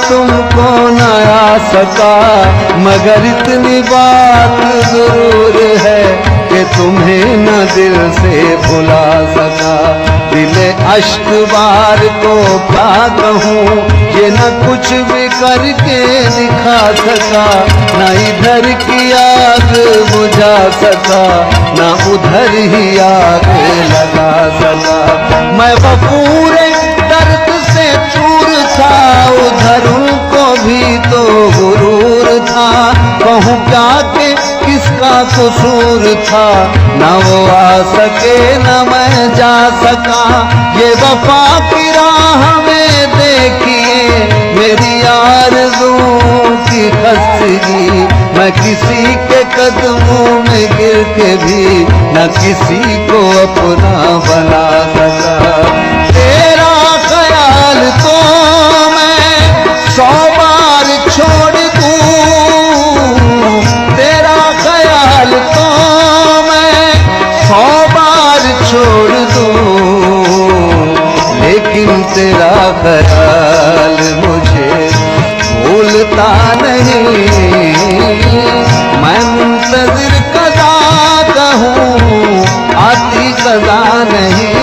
तुमको न आ सका, मगर इतनी बात जरूर है कि तुम्हें न दिल से भुला सका। दिले अश्क बार को क्या कहूँ, ये न कुछ भी करके दिखा सका, न इधर की आग बुझा सका, न उधर ही आग लगा सका। मैं वफूरे दर्द से चूर था, उधर उनको भी तो गुरूर था। कहूँ क्या कि किसका कसूर था, न वो आ सके न मैं जा सका। ये वफा की राह में देखिए मेरी आरज़ू की खस्तगी, मैं किसी के कदमों में गिर के भी न किसी को अपना बना सका। तेरा ख्याल तो मैं 100 बार छोड़ दूं, तेरा ख्याल तो मैं 100 बार छोड़ दूं, लेकिन तेरा ख्याल मुझे भूलता नहीं। मैं मुंतज़िर कज़ा का हूँ, आती कज़ा नहीं।